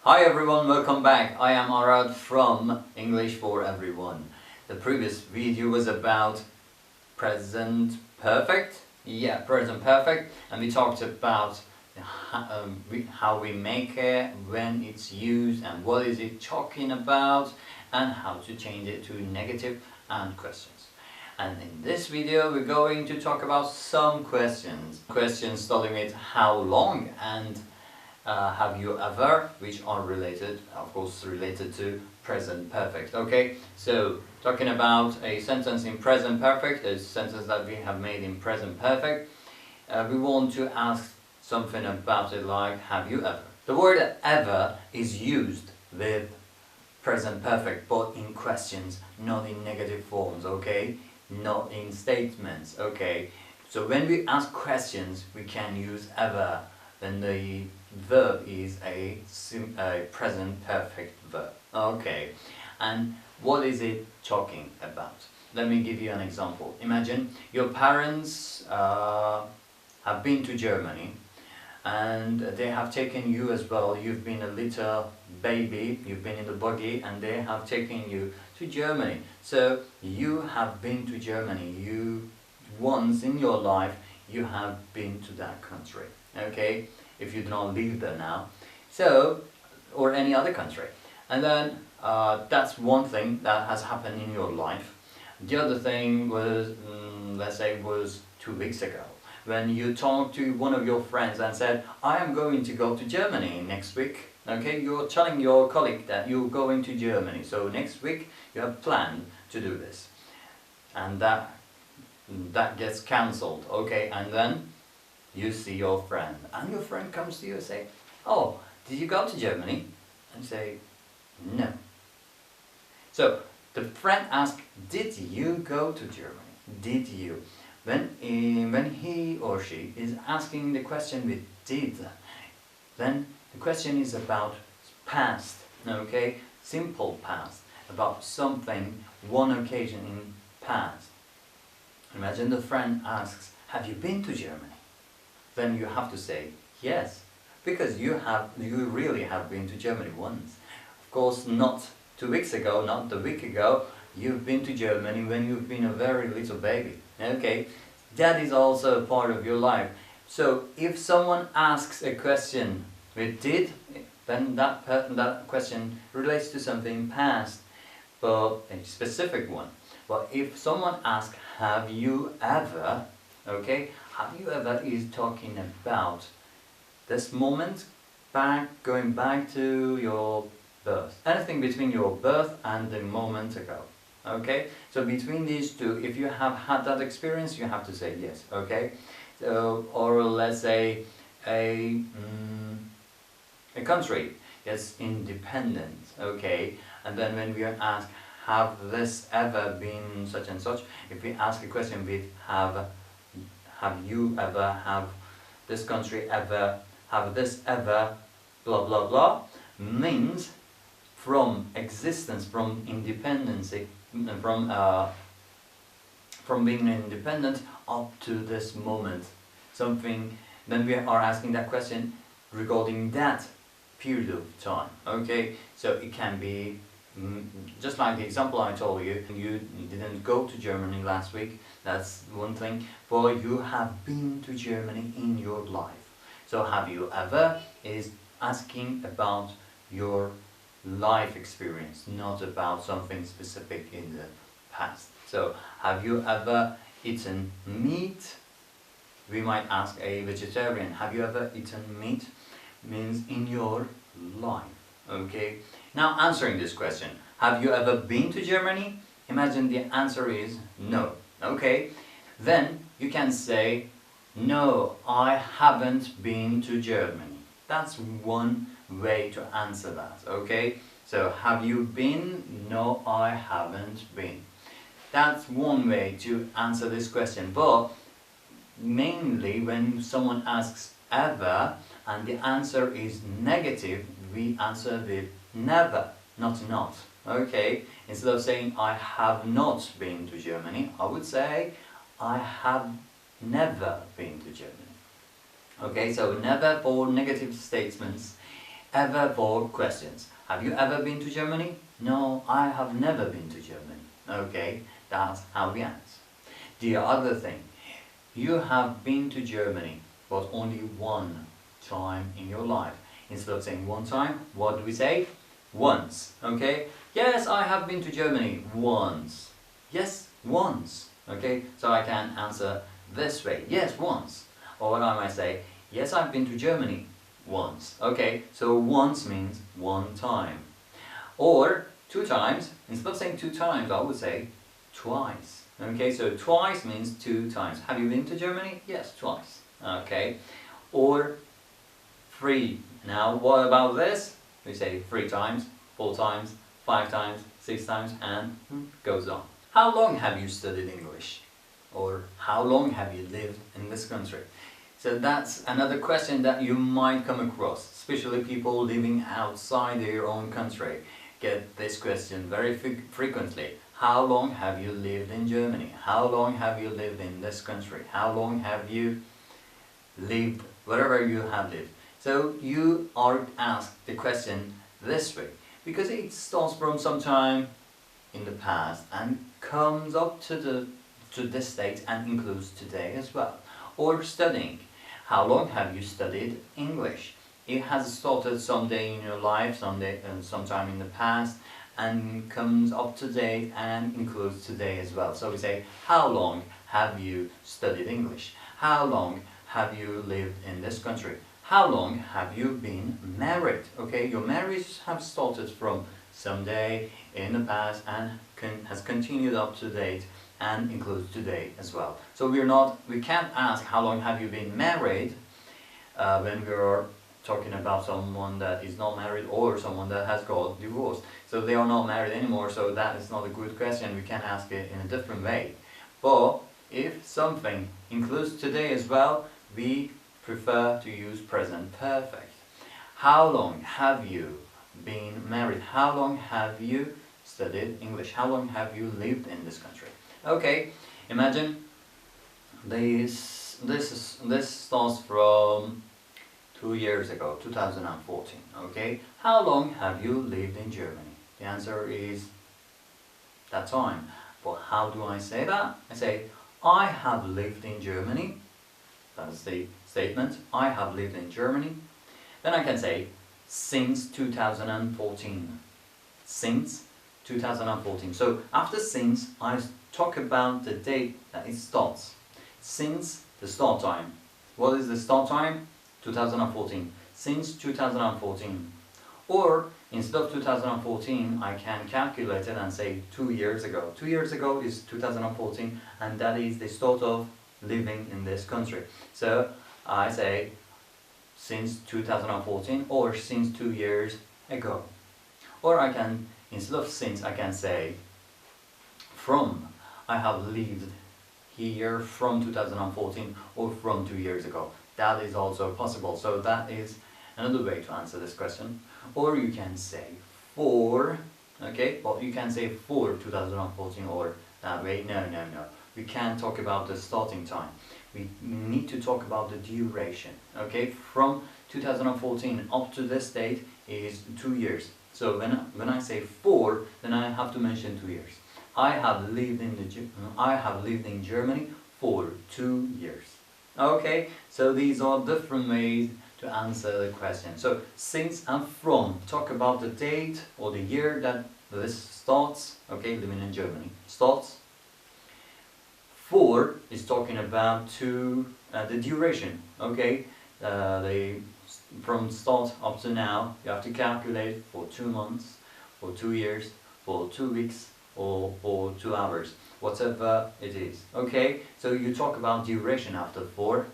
Hi everyone, welcome back. I am Arad from English for Everyone. The previous video was about present perfect. Present perfect. And we talked about how we make it, when it's used, and what is it talking about, and how to change it to negative and questions. And in this video we're going to talk about some questions. Questions starting with how long and have you ever, which are related, of course, related to present perfect. Okay, so talking about a sentence in present perfect, a sentence that we have made in present perfect, we want to ask something about it like, have you ever? The word ever is used with present perfect, but in questions, not in negative forms, okay? Not in statements, okay? So when we ask questions, we can use ever. Then the verb is a present perfect verb. Okay, and what is it talking about? Let me give you an example. Imagine your parents have been to Germany and they have taken you as well. You've been a little baby, you've been in the buggy, and they have taken you to Germany. So you have been to Germany. You once in your life you have been to that country. Okay, if you do not live there now, so, or any other country, and then that's one thing that has happened in your life. The other thing was, let's say, was 2 weeks ago, when you talked to one of your friends and said, I am going to go to Germany next week. Okay, you're telling your colleague that you're going to Germany, so next week you have planned to do this, and that gets cancelled. Okay, and then you see your friend, and your friend comes to you and say, oh, did you go to Germany? And you say, no. So the friend asks, did you go to Germany? Did you? When he or she is asking the question with did, then the question is about past, okay? Simple past, about something, one occasion in past. Imagine the friend asks, have you been to Germany? Then you have to say yes, because you really have been to Germany once. Of course, not 2 weeks ago, not the week ago. You've been to Germany when you've been a very little baby. Okay, that is also a part of your life. So if someone asks a question with did, then that question relates to something past, but a specific one. But if someone asks, have you ever, okay, have you ever is talking about this moment, going back to your birth. Anything between your birth and the moment ago. Okay? So between these two, if you have had that experience, you have to say yes. Okay? So, or let's say a country is independent. Okay? And then when we ask, have this ever been such and such? If we ask a question with have you ever, have this country ever, have this ever, blah blah blah, means from existence, from independency, from being independent up to this moment. Something, then we are asking that question regarding that period of time. Okay, so it can be just like the example I told you, you didn't go to Germany last week, that's one thing, but you have been to Germany in your life. So have you ever is asking about your life experience, not about something specific in the past. So have you ever eaten meat? We might ask a vegetarian, have you ever eaten meat? Means in your life. Okay, now answering this question, have you ever been to Germany? Imagine the answer is no. Okay, then you can say, no, I haven't been to Germany. That's one way to answer that. Okay, so have you been? No, I haven't been. That's one way to answer this question, but mainly when someone asks ever and the answer is negative, we answer with never, not. Okay, instead of saying I have not been to Germany, I would say I have never been to Germany. Okay, so never for negative statements ever for questions. Have you ever been to Germany? No, I have never been to Germany. Okay, that's how we answer. The other thing, you have been to Germany, but only one time in your life. Instead of saying one time, what do we say? Once. Okay? Yes, I have been to Germany once. Yes, once. Okay? So I can answer this way. Yes, once. Or what I might say, yes, I've been to Germany once. Okay? So once means one time. Or two times. Instead of saying two times, I would say twice. Okay? So twice means two times. Have you been to Germany? Yes, twice. Okay? Or three. Now, what about this? We say 3 times, 4 times, 5 times, 6 times, and goes on. How long have you studied English? Or how long have you lived in this country? So that's another question that you might come across, especially people living outside their own country get this question very frequently. How long have you lived in Germany? How long have you lived in this country? How long have you lived wherever you have lived? So you are asked the question this way because it starts from some time in the past and comes up to this date and includes today as well. Or studying. How long have you studied English? It has started someday in your life, sometime in the past, and comes up to date and includes today as well. So we say, how long have you studied English? How long have you lived in this country? How long have you been married? Okay, your marriage have started from someday in the past and has continued up to date and includes today as well. So we can't ask how long have you been married when we are talking about someone that is not married or someone that has got divorced. So they are not married anymore, so that is not a good question. We can ask it in a different way. But if something includes today as well, we prefer to use present perfect. How long have you been married? How long have you studied English? How long have you lived in this country? Okay, imagine this starts from 2 years ago, 2014. Okay, how long have you lived in Germany? The answer is that time. But how do I say that? I say I have lived in Germany. That's the statement. I have lived in Germany. Then I can say since 2014. Since 2014. So after since, I talk about the date that it starts. Since the start time. What is the start time? 2014. Since 2014. Or instead of 2014, I can calculate it and say 2 years ago. 2 years ago is 2014, and that is the start of living in this country. So I say since 2014 or since 2 years ago. Or I can, instead of since, I can say from. I have lived here from 2014 or from 2 years ago. That is also possible. So that is another way to answer this question. Or you can say for, okay, well you can say for 2014 or that way. No. We can't talk about the starting time. We need to talk about the duration. Okay, from 2014 up to this date is 2 years. So when I say for, then I have to mention 2 years. I have lived in Germany for 2 years. Okay, so these are different ways to answer the question. So since and from talk about the date or the year that this starts. Okay, living in Germany starts. For is talking about the duration. Okay, from start up to now, you have to calculate for 2 months, for 2 years, for 2 weeks, or for 2 hours, whatever it is. Okay, so you talk about duration after for,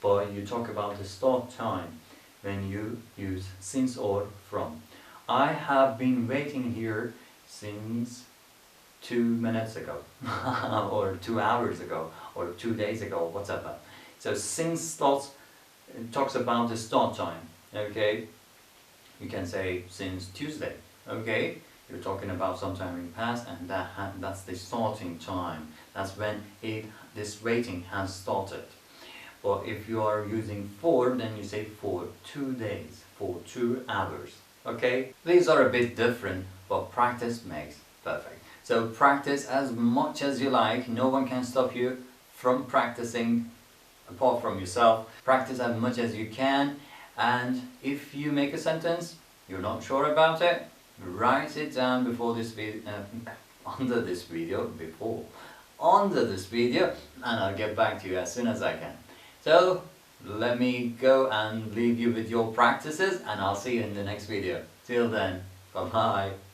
but you talk about the start time when you use since or from. I have been waiting here since 2 minutes ago, or 2 hours ago, or 2 days ago, whatever. So since talks about the start time. Okay, you can say since Tuesday. Okay, you're talking about sometime in the past, and that's the starting time. That's when this waiting has started. But if you are using for, then you say for 2 days, for 2 hours. Okay? These are a bit different, but practice makes perfect. So practice as much as you like. No one can stop you from practicing apart from yourself. Practice as much as you can, and if you make a sentence, you're not sure about it, write it down before this video, under this video, and I'll get back to you as soon as I can. So let me go and leave you with your practices, and I'll see you in the next video. Till then, bye bye.